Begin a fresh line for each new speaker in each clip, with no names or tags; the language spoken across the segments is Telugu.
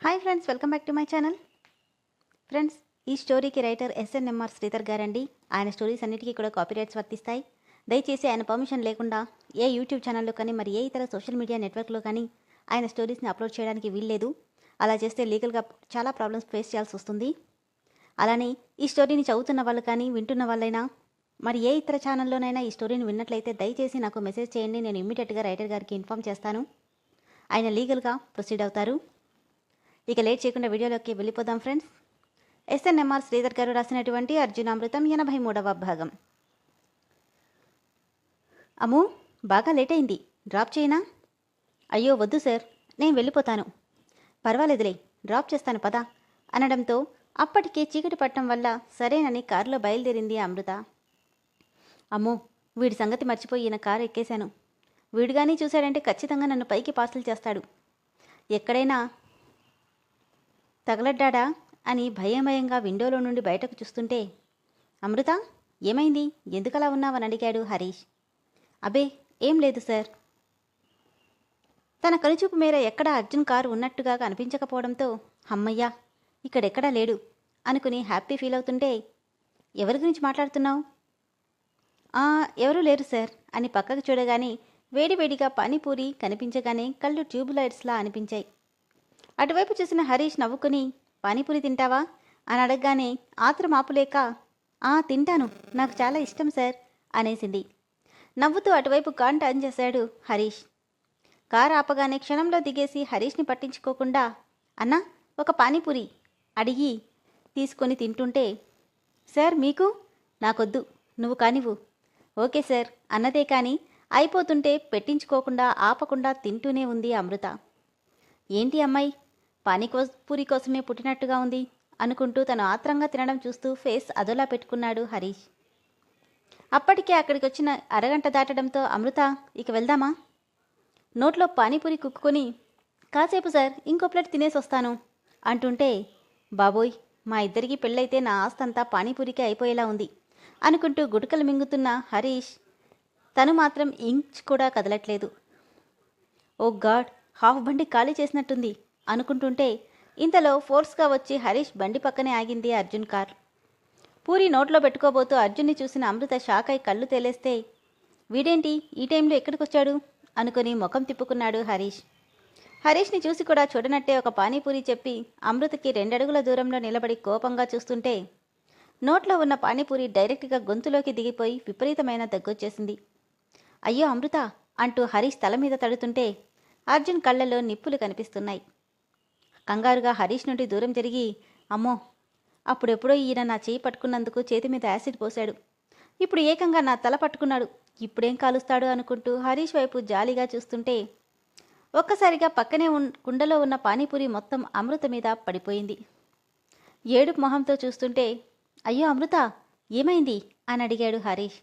Hi friends, welcome back to my channel. Friends, ఈ స్టోరీకి రైటర్ ఎస్ఎన్ఎంఆర్ శ్రీధర్ గారండి. ఆయన స్టోరీస్ అన్నిటికీ కూడా కాపీరైట్స్ వర్తిస్తాయి. దయచేసి ఆయన పర్మిషన్ లేకుండా ఏ యూట్యూబ్ ఛానల్లో కానీ మరి ఏ ఇతర సోషల్ మీడియా నెట్వర్క్లో కానీ ఆయన స్టోరీస్ని అప్లోడ్ చేయడానికి వీల్లేదు. అలా చేస్తే లీగల్గా చాలా ప్రాబ్లమ్స్ ఫేస్ చేయాల్సి వస్తుంది. అలానే ఈ స్టోరీని చదువుతున్న వాళ్ళు కానీ వింటున్న వాళ్ళైనా మరి ఏ ఇతర ఛానల్లోనైనా ఈ స్టోరీని విన్నట్లయితే దయచేసి నాకు మెసేజ్ చేయండి. నేను ఇమ్మీడియట్గా రైటర్ గారికి ఇన్ఫామ్ చేస్తాను. ఆయన లీగల్గా ప్రొసీడ్ అవుతారు. ఇక లేట్ చేయకుండా వీడియోలోకి వెళ్ళిపోదాం ఫ్రెండ్స్. ఎస్ఎన్ఎంఆర్ శ్రీధర్ గారు రాసినటువంటి అర్జునామృతం 83వ భాగం. అమ్ము, బాగా లేట్ అయింది, డ్రాప్ చేయనా? అయ్యో వద్దు సార్, నేను వెళ్ళిపోతాను. పర్వాలేదులే, డ్రాప్ చేస్తాను పదా అనడంతో అప్పటికే చీకటి పట్టడం వల్ల సరేనని కారులో బయలుదేరింది అమృత. అమ్మో, వీడి సంగతి మర్చిపోయి ఈయన కారు ఎక్కేశాను. వీడిగానీ చూశాడంటే ఖచ్చితంగా నన్ను పైకి పార్సల్ చేస్తాడు. ఎక్కడైనా తగలడ్డా అని భయంగా విండోలో నుండి బయటకు చూస్తుంటే, అమృత ఏమైంది, ఎందుకలా ఉన్నావని అడిగాడు హరీష్. అబే ఏం లేదు సార్. తన కనుచూపు మేర ఎక్కడా అర్జున్ కారు ఉన్నట్టుగా కనిపించకపోవడంతో అమ్మయ్యా ఇక్కడెక్కడా లేడు అనుకుని హ్యాపీ ఫీల్ అవుతుంటే, ఎవరి గురించి మాట్లాడుతున్నావు? ఎవరూ లేరు సార్ అని పక్కకు చూడగానే వేడివేడిగా పానీపూరి కనిపించగానే కళ్ళు ట్యూబ్ లైట్స్లా అనిపించాయి. అటువైపు చూసిన హరీష్ నవ్వుకుని, పానీపూరి తింటావా అని అడగగానే ఆత్రం ఆపులేక, తింటాను, నాకు చాలా ఇష్టం సార్ అనేసింది. నవ్వుతూ అటువైపు కార్ టర్న్ చేశాడు హరీష్. కారు ఆపగానే క్షణంలో దిగేసి హరీష్ని పట్టించుకోకుండా, అన్నా ఒక పానీపూరి అడిగి తీసుకొని తింటుంటే, సార్ మీకు? నాకొద్దు, నువ్వు కానివ్వు. ఓకే సార్ అన్నదే కానీ అయిపోతుంటే పెట్టించుకోకుండా ఆపకుండా తింటూనే ఉంది అమృత. ఏంటి అమ్మాయి, పానీపూరి కోసమే పుట్టినట్టుగా ఉంది అనుకుంటూ తను ఆత్రంగా తినడం చూస్తూ ఫేస్ అదోలా పెట్టుకున్నాడు హరీష్. అప్పటికే అక్కడికి వచ్చిన అరగంట దాటడంతో అమృత, ఇక వెళ్దామా? నోట్లో పానీపూరి కుక్కుని, కాసేపు సార్, ఇంకో ప్లేట్ తినేసి వస్తాను అంటుంటే, బాబోయ్ మా ఇద్దరికీ పెళ్ళైతే నా ఆస్తంతా పానీపూరికే అయిపోయేలా ఉంది అనుకుంటూ గుటకలు మింగుతున్న హరీష్ తను మాత్రం ఇంచ్ కూడా కదలట్లేదు. ఓ గాడ్, హాఫ్ బండి ఖాళీ చేసినట్టుంది అనుకుంటుంటే ఇంతలో ఫోర్స్గా వచ్చి హరీష్ బండి పక్కనే ఆగింది అర్జున్ కార్. పూరి నోట్లో పెట్టుకోబోతూ అర్జున్ని చూసిన అమృత షాక్ అయి కళ్ళు తేలేస్తే, వీడేంటి ఈ టైంలో ఎక్కడికి వచ్చాడు అనుకుని ముఖం తిప్పుకున్నాడు హరీష్. హరీష్ని చూసి కూడా చూడనట్టే ఒక పానీపూరి చెప్పి అమృతకి 2 అడుగుల దూరంలో నిలబడి కోపంగా చూస్తుంటే నోట్లో ఉన్న పానీపూరి డైరెక్ట్గా గొంతులోకి దిగిపోయి విపరీతమైన దగ్గొచ్చేసింది. అయ్యో అమృత అంటూ హరీష్ తల మీద తడుతుంటే అర్జున్ కళ్ళలో నిప్పులు కనిపిస్తున్నాయి. కంగారుగా హరీష్ నుండి దూరం జరిగి, అమ్మో అప్పుడెప్పుడో ఈయన నా చేయి పట్టుకున్నందుకు చేతి మీద యాసిడ్ పోశాడు, ఇప్పుడు ఏకంగా నా తల పట్టుకున్నాడు, ఇప్పుడేం కాలుస్తాడు అనుకుంటూ హరీష్ వైపు జాలిగా చూస్తుంటే ఒక్కసారిగా పక్కనే కుండలో ఉన్న పానీపూరి మొత్తం అమృత మీద పడిపోయింది. ఏడుపు మొహంతో చూస్తుంటే, అయ్యో అమృత ఏమైంది అని అడిగాడు హరీష్.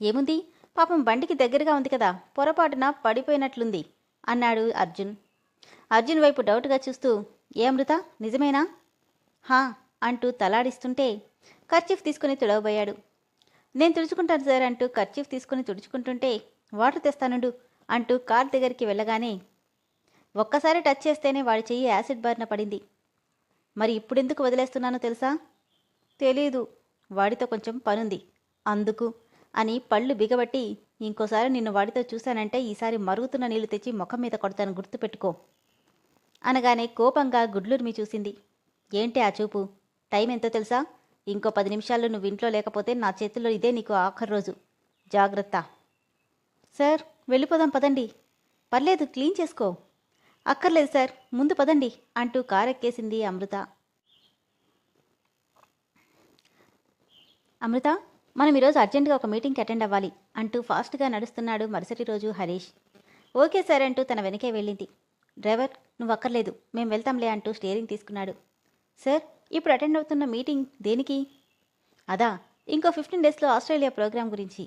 ఏముంది, పాపం బండికి దగ్గరగా ఉంది కదా, పొరపాటున పడిపోయినట్లుంది అన్నాడు అర్జున్. అర్జున్ వైపు డౌట్గా చూస్తూ, ఏ అమృత నిజమేనా? హా అంటూ తలాడిస్తుంటే కర్చీఫ్ తీసుకుని తుడవబోయాడు. నేను తుడుచుకుంటాను సార్ అంటూ కర్చీఫ్ తీసుకుని తుడుచుకుంటుంటే, వాటర్ తెస్తానుండు అంటూ కార్ దగ్గరికి వెళ్ళగానే ఒక్కసారి టచ్ చేస్తేనే వాడి చెయ్యి యాసిడ్ బారిన పడింది. మరి ఇప్పుడెందుకు వదిలేస్తున్నానో తెలుసా? తెలీదు, వాడితో కొంచెం పనుంది అందుకు అని పళ్ళు బిగబట్టి, ఇంకోసారి నిన్ను వాడితో చూశానంటే ఈసారి మరుగుతున్న నీళ్లు తెచ్చి ముఖం మీద కొడతాను, గుర్తుపెట్టుకో అనగానే కోపంగా గుడ్లురిమి చూసింది. ఏంటి ఆ చూపు? టైం ఎంతో తెలుసా? ఇంకో 10 నిమిషాల్లో నువ్వు ఇంట్లో లేకపోతే నా చేతుల్లో ఇదే నీకు ఆఖరి రోజు, జాగ్రత్త. సార్ వెళ్ళిపోదాం పదండి. పర్లేదు, క్లీన్ చేసుకో. అక్కర్లేదు సార్, ముందు పదండి అంటూ కారెక్కేసింది అమృత. అమృత, మనం ఈరోజు అర్జెంటుగా ఒక మీటింగ్కి అటెండ్ అవ్వాలి అంటూ ఫాస్ట్గా నడుస్తున్నాడు మరుసటి రోజు హరీష్. ఓకే సార్ అంటూ తన వెనకే వెళ్ళింది. డ్రైవర్ నువ్వు అక్కర్లేదు, మేము వెళ్తాంలే అంటూ స్టీరింగ్ తీసుకున్నాడు. సార్ ఇప్పుడు అటెండ్ అవుతున్న మీటింగ్ దేనికి? అదా, ఇంకో 15 డేస్లో ఆస్ట్రేలియా ప్రోగ్రాం గురించి.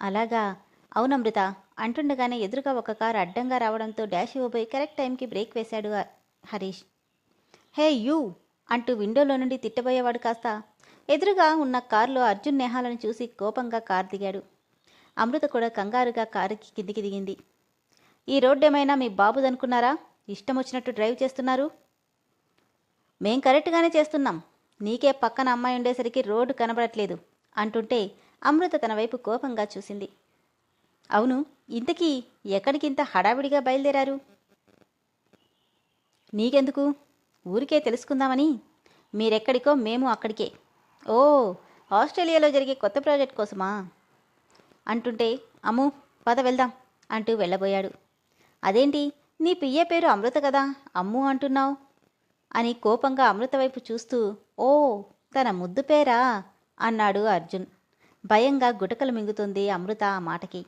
అలాగా, అవునమృత అంటుండగానే ఎదురుగా ఒక కారు అడ్డంగా రావడంతో డాష్ ఇవ్వబోయి కరెక్ట్ టైంకి బ్రేక్ వేశాడు హరీష్. హే యూ అంటూ విండోలో నుండి తిట్టబోయేవాడు కాస్త ఎదురుగా ఉన్న కారులో అర్జున్ నేహాలను చూసి కోపంగా కారు దిగాడు. అమృత కూడా కంగారుగా కారుకి కిందికి దిగింది. ఈ రోడ్డేమైనా మీ బాబుదనుకున్నారా? ఇష్టం వచ్చినట్టు డ్రైవ్ చేస్తున్నారు? మేం కరెక్ట్గానే చేస్తున్నాం. నీకే పక్కన అమ్మాయి ఉండేసరికి రోడ్డు కనబడట్లేదు అంటుంటే అమృత తన వైపు కోపంగా చూసింది. అవును, ఇంతకీ ఎక్కడికింత హడావిడిగా బయలుదేరారు? నీకెందుకు? ఊరికే తెలుసుకుందామని. మీరెక్కడికో మేము అక్కడికే. ఓ, ఆస్ట్రేలియాలో జరిగే కొత్త ప్రాజెక్ట్ కోసమా అంటుంటే అమ్ము పద వెళ్దాం అంటూ వెళ్ళబోయాడు. అదేంటి, నీ పియ్య పేరు అమృత కదా, అమ్ము అంటున్నావు అని కోపంగా అమృత వైపు చూస్తూ, ఓ తన ముద్దు పేరా అన్నాడు అర్జున్. భయంగా గుటకలు మింగుతుంది అమృత ఆ మాటకి.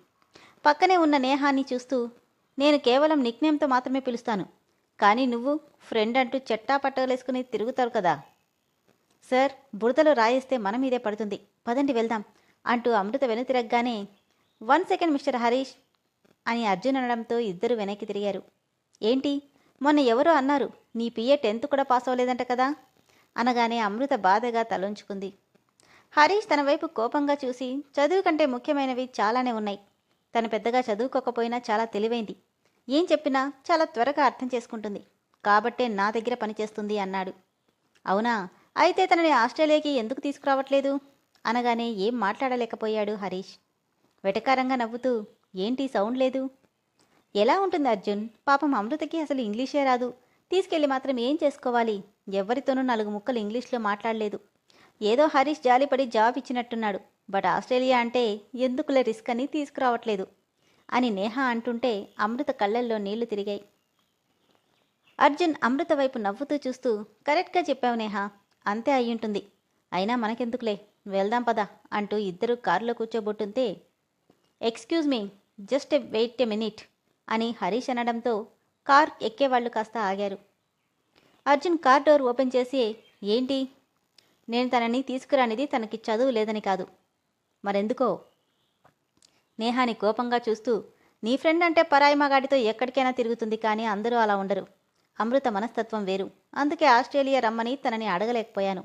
పక్కనే ఉన్న నేహాన్ని చూస్తూ, నేను కేవలం నిక్నేమ్తో మాత్రమే పిలుస్తాను, కానీ నువ్వు ఫ్రెండ్ అంటూ చెట్టా పట్టలేసుకుని తిరుగుతారు కదా. సార్, బురదలో రాయేస్తే మన మీదే పడుతుంది, పదండి వెళ్దాం అంటూ అమృత వెనుతిరగ్గానే 1 సెకండ్ మిస్టర్ హరీష్ అని అర్జున్ అనడంతో ఇద్దరు వెనక్కి తిరిగారు. ఏంటి, మొన్న ఎవరో అన్నారు నీ పిఏ 10th కూడా పాస్ అవ్వలేదంట కదా అనగానే అమృత బాధగా తలొంచుకుంది. హరీష్ తన వైపు కోపంగా చూసి, చదువు కంటే ముఖ్యమైనవి చాలానే ఉన్నాయి. తను పెద్దగా చదువుకోకపోయినా చాలా తెలివైంది, ఏం చెప్పినా చాలా త్వరగా అర్థం చేసుకుంటుంది, కాబట్టే నా దగ్గర పనిచేస్తుంది అన్నాడు. అవునా, అయితే తనని ఆస్ట్రేలియాకి ఎందుకు తీసుకురావట్లేదు అనగానే ఏం మాట్లాడలేకపోయాడు హరీష్. వెటకారంగా నవ్వుతూ, ఏంటి సౌండ్ లేదు? ఎలా ఉంటుంది అర్జున్, పాపం అమృతకి అసలు ఇంగ్లీషే రాదు, తీసుకెళ్ళి మాత్రం ఏం చేసుకోవాలి? ఎవరితోనూ 4 ముక్కలు ఇంగ్లీష్లో మాట్లాడలేదు. ఏదో హరీష్ జాలిపడి జాబ్ ఇచ్చినట్టున్నాడు, బట్ ఆస్ట్రేలియా అంటే ఎందుకులే రిస్క్ అని తీసుకురావట్లేదు అని నేహ అంటుంటే అమృత కళ్ళల్లో నీళ్లు తిరిగాయి. అర్జున్ అమృత వైపు నవ్వుతూ చూస్తూ, కరెక్ట్గా చెప్పావు నేహ, అంతే అయ్యుంటుంది, అయినా మనకెందుకులే, వెళ్దాం పదా అంటూ ఇద్దరూ కారులో కూర్చోబోతుంటే, excuse me, just wait a minute అని హరీష్ అనడంతో కార్ ఎక్కేవాళ్లు కాస్త ఆగారు. అర్జున్ కార్ డోర్ ఓపెన్ చేసి, ఏంటి? నేను తనని తీసుకురానిది తనకి చదువు లేదని కాదు, మరెందుకో? నేహాని కోపంగా చూస్తూ, నీ ఫ్రెండ్ అంటే పరాయి మగాడితో ఎక్కడికైనా తిరుగుతుంది, కానీ అందరూ అలా ఉండరు. అమృత మనస్తత్వం వేరు, అందుకే ఆస్ట్రేలియా రమ్మని తనని అడగలేకపోయాను.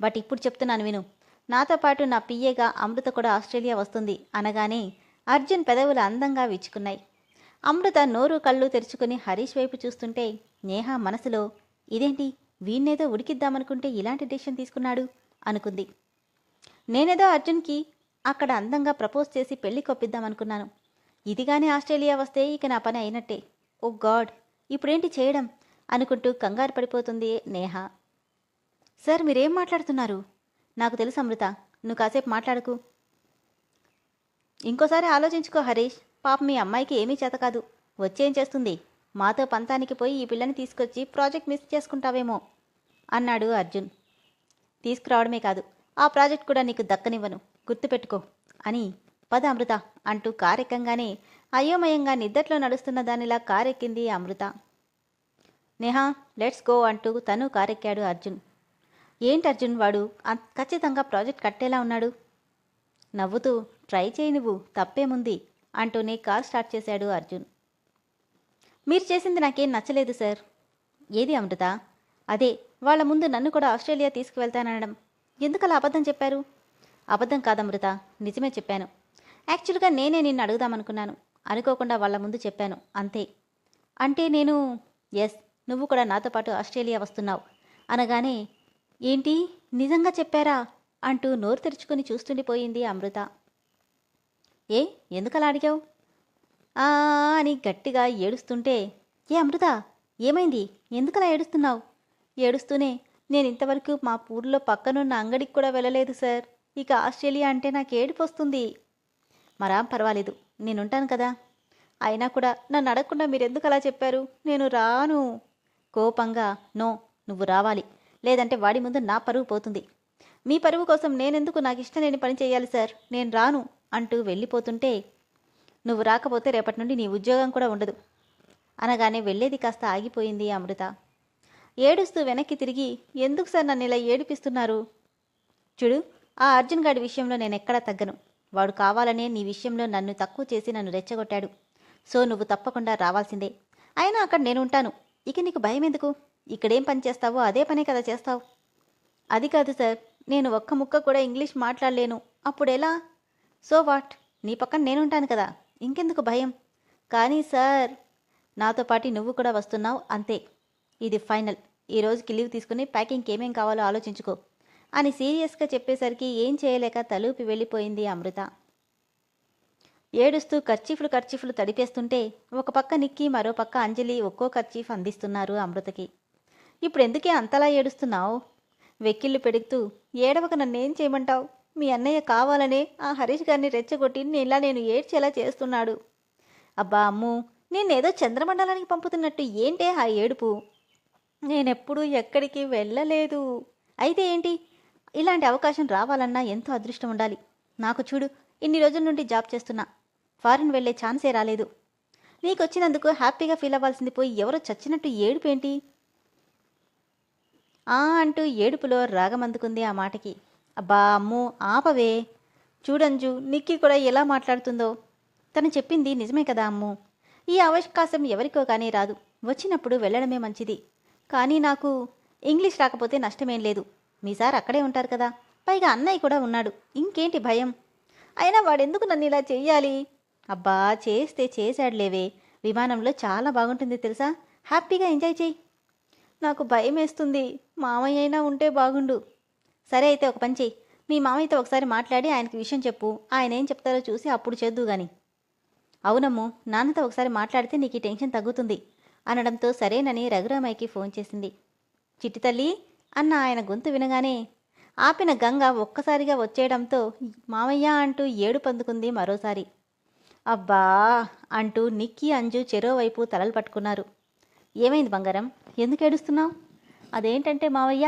బట్ ఇప్పుడు చెప్తున్నాను విను, నాతో పాటు నా పిఏగా అమృత కూడా ఆస్ట్రేలియా వస్తుంది అనగానే అర్జున్ పెదవులు అందంగా విచ్చుకున్నాయి. అమృత నోరు కళ్ళు తెరుచుకుని హరీష్ వైపు చూస్తుంటే నేహ మనసులో, ఇదేంటి, వీణ్ణేదో ఉడికిద్దామనుకుంటే ఇలాంటి డెసిషన్ తీసుకున్నాడు అనుకుంది. నేనేదో అర్జున్కి అక్కడ అందంగా ప్రపోజ్ చేసి పెళ్లి కొప్పిద్దామనుకున్నాను, ఇదిగానే ఆస్ట్రేలియా వస్తే ఇక నా పని అయినట్టే. ఓ గాడ్, ఇప్పుడేంటి చేయడం అనుకుంటూ కంగారు పడిపోతుంది నేహ. సార్, మీరేం మాట్లాడుతున్నారు? నాకు తెలుసు అమృత, నువ్వు కాసేపు మాట్లాడకు. ఇంకోసారి ఆలోచించుకో హరీష్, పాప మీ అమ్మాయికి ఏమీ చేతకాదు, వచ్చేం చేస్తుంది, మాతో పంతానికి పోయి ఈ పిల్లని తీసుకొచ్చి ప్రాజెక్ట్ మిస్ చేసుకుంటావేమో అన్నాడు అర్జున్. తీసుకురావడమే కాదు, ఆ ప్రాజెక్ట్ కూడా నీకు దక్కనివ్వను, గుర్తుపెట్టుకో అని. పద అమృత అంటూ కారెక్కంగానే అయోమయంగా నిద్దట్లో నడుస్తున్న దానిలా కారెక్కింది అమృత. నేహా, లెట్స్ గో అంటూ తను కారెక్కాడు అర్జున్. ఏంటి అర్జున్, వాడు ఖచ్చితంగా ప్రాజెక్ట్ కట్టేలా ఉన్నాడు. నవ్వుతూ, ట్రై చేయి నువ్వు, తప్పేముంది అంటూనే కార్ స్టార్ట్ చేశాడు అర్జున్. మీరు చేసింది నాకేం నచ్చలేదు సార్. ఏది అమృత? అదే, వాళ్ళ ముందు నన్ను కూడా ఆస్ట్రేలియా తీసుకువెళ్తానడం. ఎందుకలా అబద్ధం చెప్పారు? అబద్ధం కాదమృత, నిజమే చెప్పాను. యాక్చువల్గా నేనే నిన్ను అడుగుదామనుకున్నాను, అనుకోకుండా వాళ్ళ ముందు చెప్పాను అంతే. అంటే నేను, ఎస్, నువ్వు కూడా నాతో పాటు ఆస్ట్రేలియా వస్తున్నావు అనగానే, ఏంటి, నిజంగా చెప్పారా అంటూ నోరు తెరుచుకొని చూస్తుండిపోయింది అమృత. ఏ, ఎందుకలా అడిగావు అని గట్టిగా ఏడుస్తుంటే, ఏ అమృత, ఏమైంది, ఎందుకలా ఏడుస్తున్నావు? ఏడుస్తూనే, నేను ఇంతవరకు మా ఊర్లో పక్కనున్న అంగడికి కూడా వెళ్ళలేదు సార్, ఇక ఆస్ట్రేలియా అంటే నాకు ఏడుపు వస్తుంది. మరా పర్వాలేదు, నేనుంటాను కదా. అయినా కూడా నన్ను అడగకుండా మీరెందుకు అలా చెప్పారు? నేను రాను. కోపంగా, నో, నువ్వు రావాలి, లేదంటే వాడి ముందు నా పరువు పోతుంది. మీ పరువు కోసం నేనెందుకు నాకు ఇష్టం లేని పని చేయాలి సార్, నేను రాను అంటూ వెళ్ళిపోతుంటే, నువ్వు రాకపోతే రేపటి నుండి నీ ఉద్యోగం కూడా ఉండదు అనగానే వెళ్ళేది కాస్త ఆగిపోయింది అమృత. ఏడుస్తూ వెనక్కి తిరిగి, ఎందుకు సార్ నన్ను ఇలా ఏడిపిస్తున్నారు? చూడు, ఆ అర్జున్ గాడి విషయంలో నేనెక్కడా తగ్గను, వాడు కావాలనే నీ విషయంలో నన్ను తక్కువ చేసి నన్ను రెచ్చగొట్టాడు. సో నువ్వు తప్పకుండా రావాల్సిందే. అయినా అక్కడ నేను ఉంటాను, ఇక నీకు భయం ఎందుకు? ఇక్కడేం పని చేస్తావో అదే పనే కదా చేస్తావు. అది కాదు సార్, నేను ఒక్క ముక్క కూడా ఇంగ్లీష్ మాట్లాడలేను, అప్పుడెలా? సో వాట్, నీ పక్కన నేనుంటాను కదా, ఇంకెందుకు భయం? కానీ సార్, నాతో పాటు నువ్వు కూడా వస్తున్నావు, అంతే. ఇది ఫైనల్. ఈ రోజుకి లీవ్ తీసుకుని ప్యాకింగ్కి ఏమేం కావాలో ఆలోచించుకో అని సీరియస్గా చెప్పేసరికి ఏం చేయలేక తలూపి వెళ్ళిపోయింది అమృత. ఏడుస్తూ కర్చీఫ్లు తడిపేస్తుంటే ఒక పక్క నిక్కి, మరో పక్క అంజలి ఒక్కో కర్చీఫ్ అందిస్తున్నారు అమృతకి. ఇప్పుడు ఎందుకే అంతలా ఏడుస్తున్నావు? వెక్కిళ్ళు పెడుతూ, ఏడవక నన్నేం చేయమంటావు? మీ అన్నయ్య కావాలనే ఆ హరీష్ గారిని రెచ్చగొట్టి నేను ఏడ్చేలా చేస్తున్నాడు. అబ్బా అమ్ము, నేనేదో చంద్రమండలానికి పంపుతున్నట్టు ఏంటే ఆ ఏడుపు? నేనెప్పుడూ ఎక్కడికి వెళ్ళలేదు. అయితే ఏంటి? ఇలాంటి అవకాశం రావాలన్నా ఎంతో అదృష్టం ఉండాలి. నాకు చూడు, ఇన్ని రోజుల నుండి జాబ్ చేస్తున్నా, ఫారిన్ వెళ్ళే ఛాన్సే రాలేదు. నీకొచ్చినందుకు హ్యాపీగా ఫీల్ అవ్వాల్సింది పోయి ఎవరో చచ్చినట్టు ఏడుపేంటి? అంటూ ఏడుపులో రాగమందుకుంది ఆ మాటకి. అబ్బా అమ్మో, ఆపవే. చూడంజు, నిక్కి కూడా ఎలా మాట్లాడుతుందో. తను చెప్పింది నిజమే కదా అమ్ము. ఈ అవకాశం ఎవరికో కానీ రాదు. వచ్చినప్పుడు వెళ్ళడమే మంచిది. కానీ నాకు ఇంగ్లీష్ రాకపోతే నష్టమేం లేదు. మీ సార్ అక్కడే ఉంటారు కదా, పైగా అన్నయ్య కూడా ఉన్నాడు. ఇంకేంటి భయం? అయినా వాడెందుకు నన్ను ఇలా చెయ్యాలి? అబ్బా, చేస్తే చేశాడులేవే. విమానంలో చాలా బాగుంటుంది తెలుసా, హ్యాపీగా ఎంజాయ్ చెయ్యి. నాకు భయం వేస్తుంది. మామయ్య అయినా ఉంటే బాగుండు. సరే అయితే ఒక పని చెయ్యి, మీ మామయ్యతో ఒకసారి మాట్లాడి ఆయనకి విషయం చెప్పు. ఆయన ఏం చెప్తారో చూసి అప్పుడు చేద్దు గాని. అవునమ్ము, నాన్నతో ఒకసారి మాట్లాడితే నీకు ఈ టెన్షన్ తగ్గుతుంది అనడంతో సరేనని రఘురామయ్యకి ఫోన్ చేసింది. చిట్టి తల్లి అన్న ఆయన గొంతు వినగానే ఆపిన గంగ ఒక్కసారిగా వచ్చేయడంతో మామయ్య అంటూ ఏడు పందుకుంది మరోసారి. అబ్బా అంటూ నిక్కి, అంజు చెరోవైపు తలలు పట్టుకున్నారు. ఏమైంది బంగారం, ఎందుకు ఏడుస్తున్నావు? అదేంటంటే మావయ్య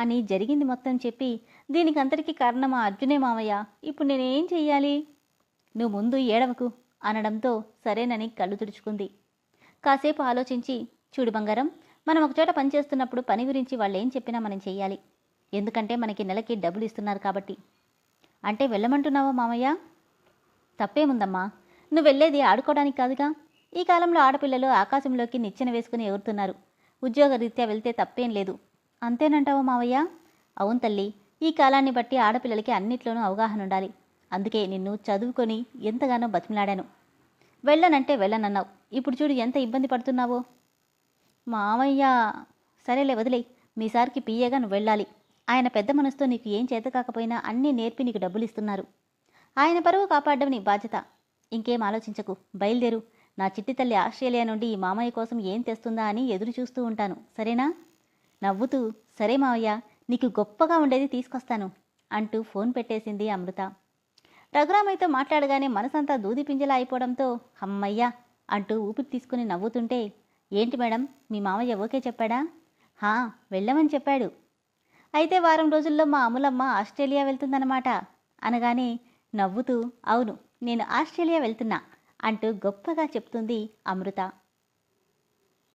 అని జరిగింది మొత్తం చెప్పి, దీనికి అంతటికీ కారణం ఆ అర్జునే మావయ్య. ఇప్పుడు నేనేం చెయ్యాలి? నువ్వు ముందు ఏడవకు అనడంతో సరేనని కళ్ళు తుడుచుకుంది. కాసేపు ఆలోచించి, చూడు బంగారం, మనం ఒకచోట పని చేస్తున్నప్పుడు పని గురించి వాళ్ళు ఏం చెప్పినా మనం చెయ్యాలి. ఎందుకంటే మనకి నెలకి డబ్బులు ఇస్తున్నారు కాబట్టి. అంటే వెళ్ళమంటున్నావా మామయ్య? తప్పేముందమ్మా, నువ్వు వెళ్ళేది ఆడుకోవడానికి కాదుగా. ఈ కాలంలో ఆడపిల్లలు ఆకాశంలోకి నిచ్చెన వేసుకుని ఎగురుతున్నారు. ఉద్యోగరీత్యా వెళ్తే తప్పేం లేదు. అంతేనంటావా మావయ్య? అవును తల్లి, ఈ కాలాన్ని బట్టి ఆడపిల్లలకి అన్నిట్లోనూ అవగాహన ఉండాలి. అందుకే నిన్ను చదువుకొని ఎంతగానో బతిమలాడాను. వెళ్ళనంటే వెళ్ళనన్నావు. ఇప్పుడు చూడు ఎంత ఇబ్బంది పడుతున్నావో. మావయ్య, సరేలే వదిలే. మీ సార్కి పియ్యగా నువ్వు వెళ్ళాలి. ఆయన పెద్ద మనసుతో నీకు ఏం చేత కాకపోయినా అన్నీ నేర్పి నీకు డబ్బులు ఇస్తున్నారు. ఆయన పరువు కాపాడడం నీ బాధ్యత. ఇంకేం ఆలోచించకు, బయలుదేరు. నా చిట్టి తల్లి ఆస్ట్రేలియా నుండి ఈ మామయ్య కోసం ఏం తెస్తుందా అని ఎదురు చూస్తూ ఉంటాను, సరేనా? నవ్వుతూ, సరే మావయ్య, నీకు గొప్పగా ఉండేది తీసుకొస్తాను అంటూ ఫోన్ పెట్టేసింది అమృత. రఘురామయ్యతో మాట్లాడగానే మనసంతా దూది పింజలా అయిపోవడంతో అమ్మయ్యా అంటూ ఊపిరి తీసుకుని నవ్వుతుంటే, ఏంటి మేడం, మీ మామయ్య ఓకే చెప్పాడా? వెళ్ళమని చెప్పాడు. అయితే వారం రోజుల్లో మా అమలమ్మ ఆస్ట్రేలియా వెళ్తుందన్నమాట అనగానే నవ్వుతూ, అవును, నేను ఆస్ట్రేలియా వెళ్తున్నా అంటూ గొప్పగా చెప్తుంది అమృత.